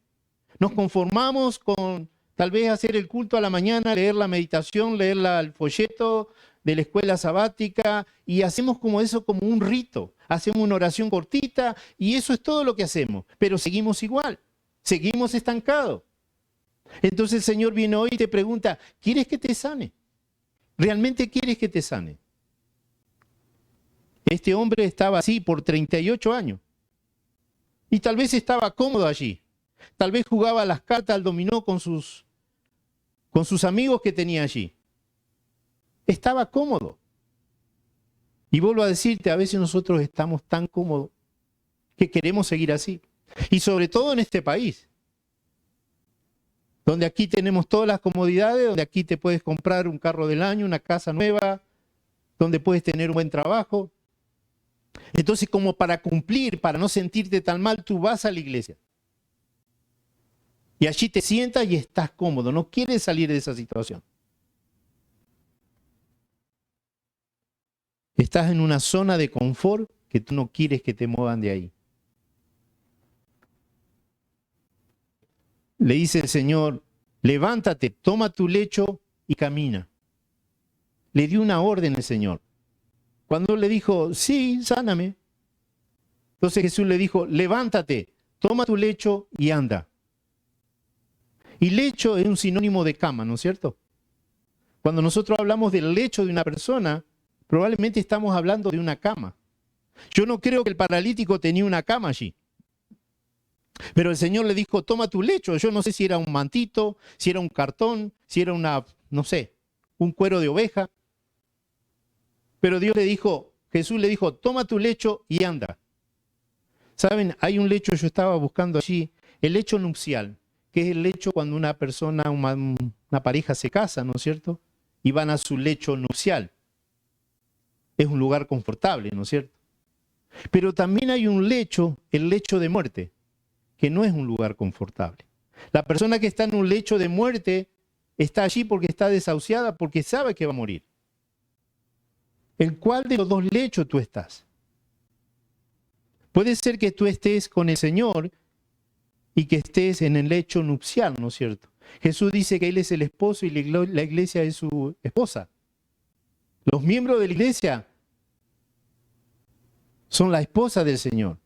Speaker 3: Nos conformamos con tal vez hacer el culto a la mañana, leer la meditación, leer el folleto de la escuela sabática y hacemos como eso como un rito. Hacemos una oración cortita y eso es todo lo que hacemos. Pero seguimos igual, seguimos estancados. Entonces el Señor viene hoy y te pregunta, ¿quieres que te sane? ¿Realmente quieres que te sane? Este hombre estaba así por 38 años. Y tal vez estaba cómodo allí. Tal vez jugaba las cartas al dominó con sus amigos que tenía allí. Estaba cómodo. Y vuelvo a decirte, a veces nosotros estamos tan cómodos que queremos seguir así. Y sobre todo en este país, donde aquí tenemos todas las comodidades, donde aquí te puedes comprar un carro del año, una casa nueva, donde puedes tener un buen trabajo. Entonces, como para cumplir, para no sentirte tan mal, tú vas a la iglesia. Y allí te sientas y estás cómodo, no quieres salir de esa situación. Estás en una zona de confort que tú no quieres que te muevan de ahí. Le dice el Señor, levántate, toma tu lecho y camina. Le dio una orden el Señor. Cuando le dijo, sí, sáname. Entonces Jesús le dijo, levántate, toma tu lecho y anda. Y lecho es un sinónimo de cama, ¿no es cierto? Cuando nosotros hablamos del lecho de una persona, probablemente estamos hablando de una cama. Yo no creo que el paralítico tenía una cama allí. Pero el Señor le dijo, toma tu lecho. Yo no sé si era un mantito, si era un cartón, si era no sé, un cuero de oveja. Pero Jesús le dijo, toma tu lecho y anda. Saben, hay un lecho, yo estaba buscando allí, el lecho nupcial, que es el lecho cuando una persona, una pareja se casa, ¿no es cierto? Y van a su lecho nupcial. Es un lugar confortable, ¿no es cierto? Pero también hay un lecho, el lecho de muerte, que no es un lugar confortable. La persona que está en un lecho de muerte está allí porque está desahuciada, porque sabe que va a morir. ¿En cuál de los dos lechos tú estás? Puede ser que tú estés con el Señor y que estés en el lecho nupcial, ¿no es cierto? Jesús dice que Él es el esposo y la iglesia es su esposa. Los miembros de la iglesia son la esposa del Señor.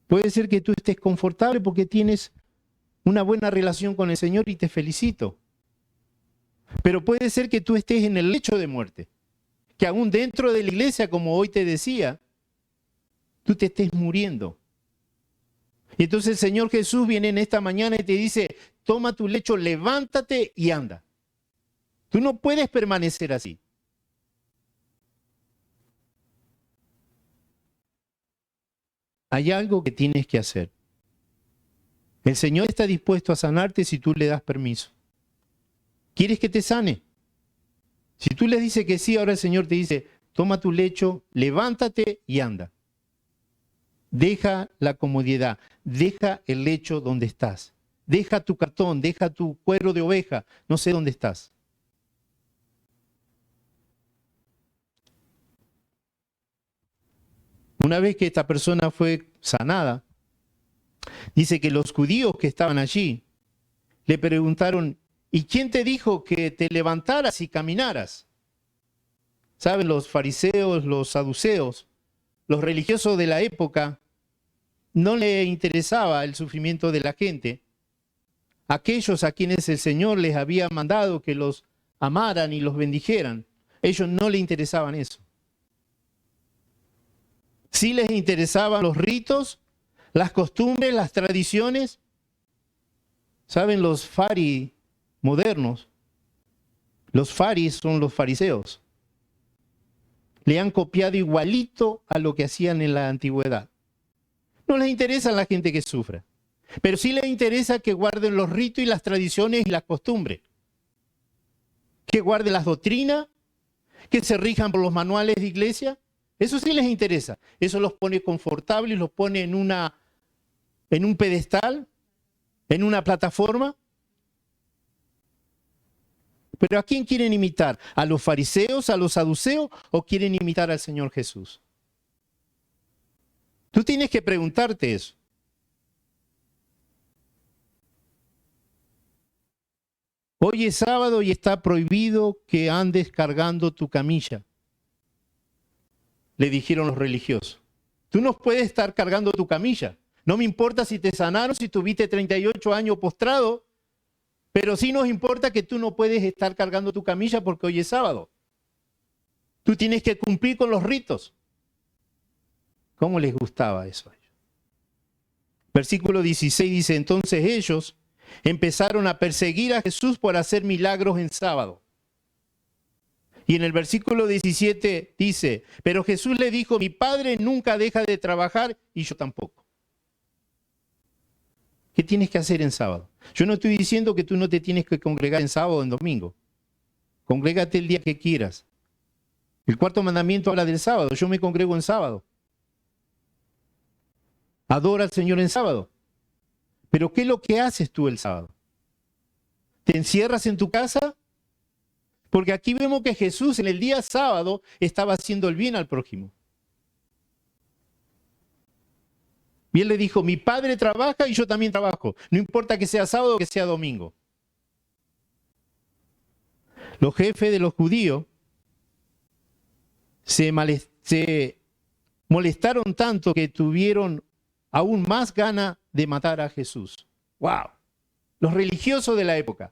Speaker 3: Puede ser que tú estés confortable porque tienes una buena relación con el Señor y te felicito. Pero puede ser que tú estés en el lecho de muerte, que aún dentro de la iglesia, como hoy te decía, tú te estés muriendo. Y entonces el Señor Jesús viene en esta mañana y te dice, toma tu lecho, levántate y anda. Tú no puedes permanecer así. Hay algo que tienes que hacer. El Señor está dispuesto a sanarte si tú le das permiso. ¿Quieres que te sane? Si tú le dices que sí, ahora el Señor te dice, toma tu lecho, levántate y anda. Deja la comodidad, deja el lecho donde estás. Deja tu cartón, deja tu cuero de oveja, no sé dónde estás. Una vez que esta persona fue sanada, dice que los judíos que estaban allí le preguntaron, ¿y quién te dijo que te levantaras y caminaras? ¿Saben? Los fariseos, los saduceos, los religiosos de la época, no le interesaba el sufrimiento de la gente. Aquellos a quienes el Señor les había mandado que los amaran y los bendijeran, ellos no les interesaban eso. Sí les interesaban los ritos, las costumbres, las tradiciones. ¿Saben? Los faris modernos, los faris son los fariseos. Le han copiado igualito a lo que hacían en la antigüedad. No les interesa a la gente que sufra, pero sí les interesa que guarden los ritos y las tradiciones y las costumbres. Que guarden las doctrinas, que se rijan por los manuales de iglesia. Eso sí les interesa. Eso los pone confortables, los pone en un pedestal, en una plataforma. Pero ¿a quién quieren imitar? ¿A los fariseos, a los saduceos o quieren imitar al Señor Jesús? Tú tienes que preguntarte eso. Hoy es sábado y está prohibido que andes cargando tu camilla, le dijeron los religiosos. Tú no puedes estar cargando tu camilla. No me importa si te sanaron, si tuviste 38 años postrado, pero sí nos importa que tú no puedes estar cargando tu camilla porque hoy es sábado. Tú tienes que cumplir con los ritos. ¿Cómo les gustaba eso a ellos? Versículo 16 dice, entonces ellos empezaron a perseguir a Jesús por hacer milagros en sábado. Y en el versículo 17 dice, pero Jesús le dijo, mi Padre nunca deja de trabajar y yo tampoco. ¿Qué tienes que hacer en sábado? Yo no estoy diciendo que tú no te tienes que congregar en sábado o en domingo. Congrégate el día que quieras. El cuarto mandamiento habla del sábado. Yo me congrego en sábado. Adora al Señor en sábado. Pero ¿qué es lo que haces tú el sábado? ¿Te encierras en tu casa? Porque aquí vemos que Jesús en el día sábado estaba haciendo el bien al prójimo. Y él le dijo, mi Padre trabaja y yo también trabajo. No importa que sea sábado o que sea domingo. Los jefes de los judíos se molestaron tanto que tuvieron aún más ganas de matar a Jesús. ¡Wow! Los religiosos de la época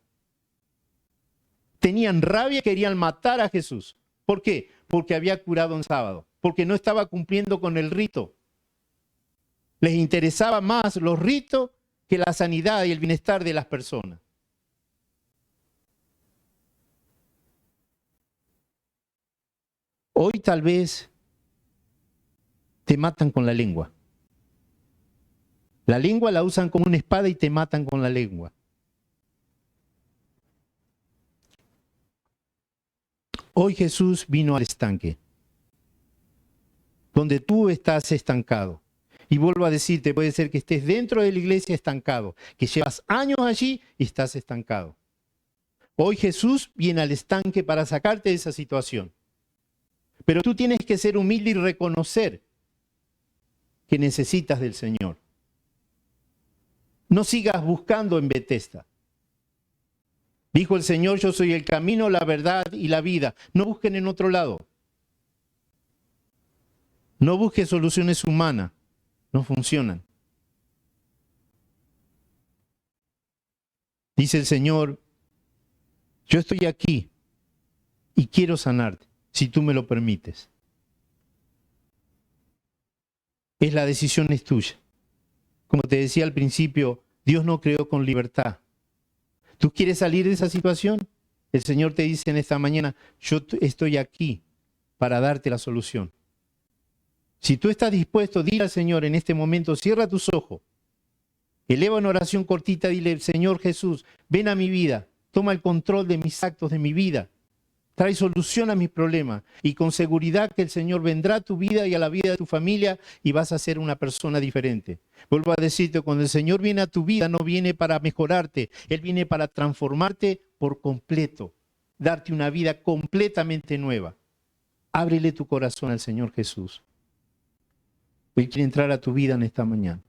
Speaker 3: tenían rabia y querían matar a Jesús. ¿Por qué? Porque había curado en sábado. Porque no estaba cumpliendo con el rito. Les interesaba más los ritos que la sanidad y el bienestar de las personas. Hoy tal vez te matan con la lengua. La lengua la usan como una espada y te matan con la lengua. Hoy Jesús vino al estanque, donde tú estás estancado. Y vuelvo a decirte, puede ser que estés dentro de la iglesia estancado, que llevas años allí y estás estancado. Hoy Jesús viene al estanque para sacarte de esa situación. Pero tú tienes que ser humilde y reconocer que necesitas del Señor. No sigas buscando en Bethesda. Dijo el Señor, yo soy el camino, la verdad y la vida. No busquen en otro lado. No busques soluciones humanas. No funcionan. Dice el Señor, yo estoy aquí y quiero sanarte, si tú me lo permites. La decisión es tuya. Como te decía al principio, Dios no creó con libertad. ¿Tú quieres salir de esa situación? El Señor te dice en esta mañana, yo estoy aquí para darte la solución. Si tú estás dispuesto, dile al Señor en este momento, cierra tus ojos. Eleva una oración cortita, dile, Señor Jesús, ven a mi vida, toma el control de mis actos, de mi vida. Trae solución a mis problemas y con seguridad que el Señor vendrá a tu vida y a la vida de tu familia y vas a ser una persona diferente. Vuelvo a decirte, cuando el Señor viene a tu vida no viene para mejorarte, Él viene para transformarte por completo, darte una vida completamente nueva. Ábrele tu corazón al Señor Jesús. Hoy quiere entrar a tu vida en esta mañana.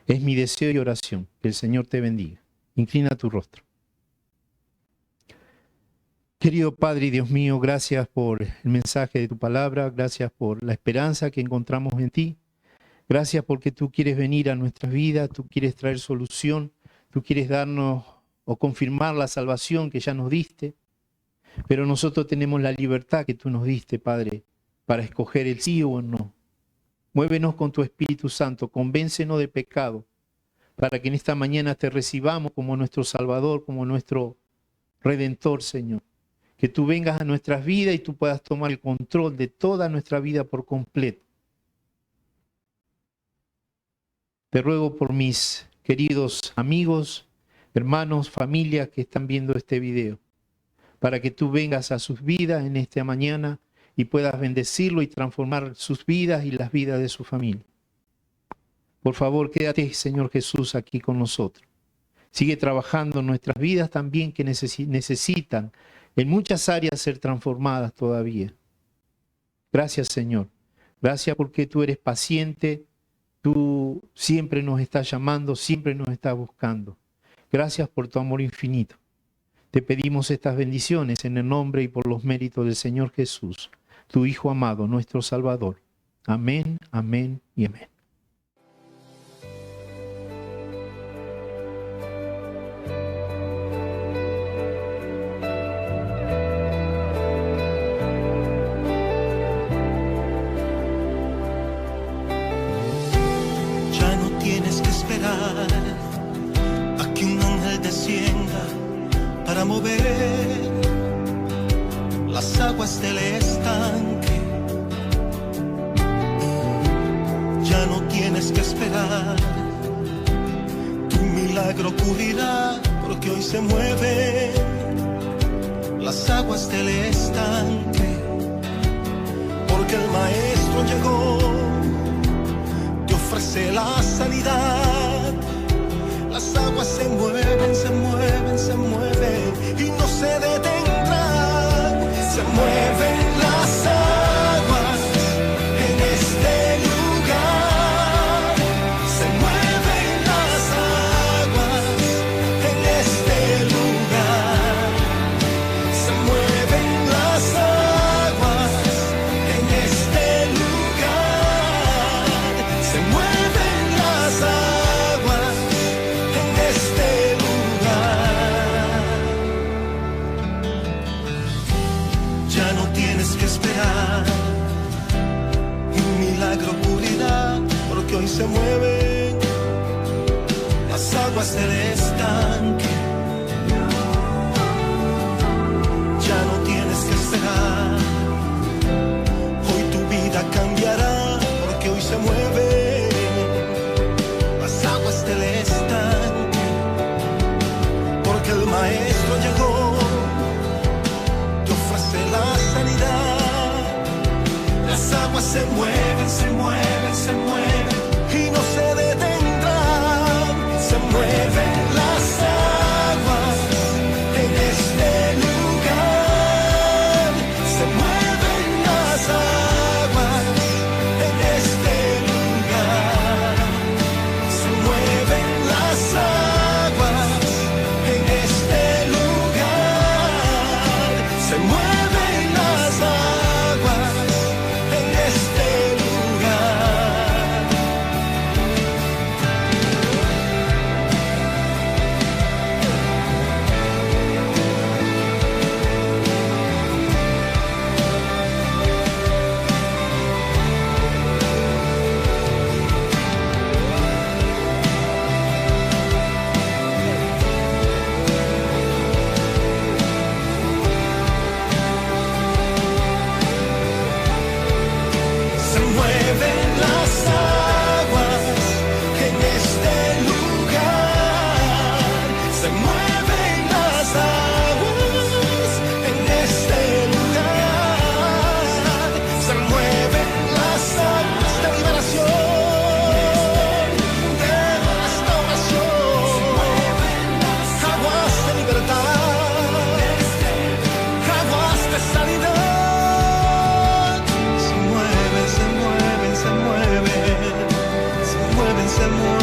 Speaker 3: Es mi deseo y oración, que el Señor te bendiga. Inclina tu rostro. Querido Padre y Dios mío, gracias por el mensaje de tu palabra, gracias por la esperanza que encontramos en ti, gracias porque tú quieres venir a nuestras vidas, tú quieres traer solución, tú quieres darnos o confirmar la salvación que ya nos diste, pero nosotros tenemos la libertad que tú nos diste, Padre, para escoger el sí o el no. Muévenos con tu Espíritu Santo, convéncenos de pecado, para que en esta mañana te recibamos como nuestro Salvador, como nuestro Redentor, Señor. Que tú vengas a nuestras vidas y tú puedas tomar el control de toda nuestra vida por completo. Te ruego por mis queridos amigos, hermanos, familias que están viendo este video, para que tú vengas a sus vidas en esta mañana y puedas bendecirlo y transformar sus vidas y las vidas de su familia. Por favor, quédate, Señor Jesús, aquí con nosotros. Sigue trabajando en nuestras vidas también que necesitan en muchas áreas ser transformadas todavía. Gracias, Señor. Gracias porque tú eres paciente, tú siempre nos estás llamando, siempre nos estás buscando. Gracias por tu amor infinito. Te pedimos estas bendiciones en el nombre y por los méritos del Señor Jesús, tu Hijo amado, nuestro Salvador. Amén, amén y amén.
Speaker 4: A que un ángel descienda para mover las aguas del estanque. Ya no tienes que esperar, tu milagro ocurrirá, porque hoy se mueven las aguas del estanque, porque el Maestro llegó, te ofrece la sanidad. Las aguas se mueven, se mueven, se mueven y no se detendrán. Se mueven las aguas en este lugar. Se mueven las aguas en este lugar. Se mueven las aguas en este lugar. Se mueven las aguas en este lugar. Ya no tienes que esperar, un milagro ocurrirá, porque hoy se mueven las aguas del estanque. Ya no tienes que esperar, hoy tu vida cambiará, porque hoy se mueven las aguas del estanque, porque el Maestro llegó, te ofrece la sanidad. Las aguas se mueven, se mueven, se mueven y no se detendrán. Se mueven las aguas. se mueve.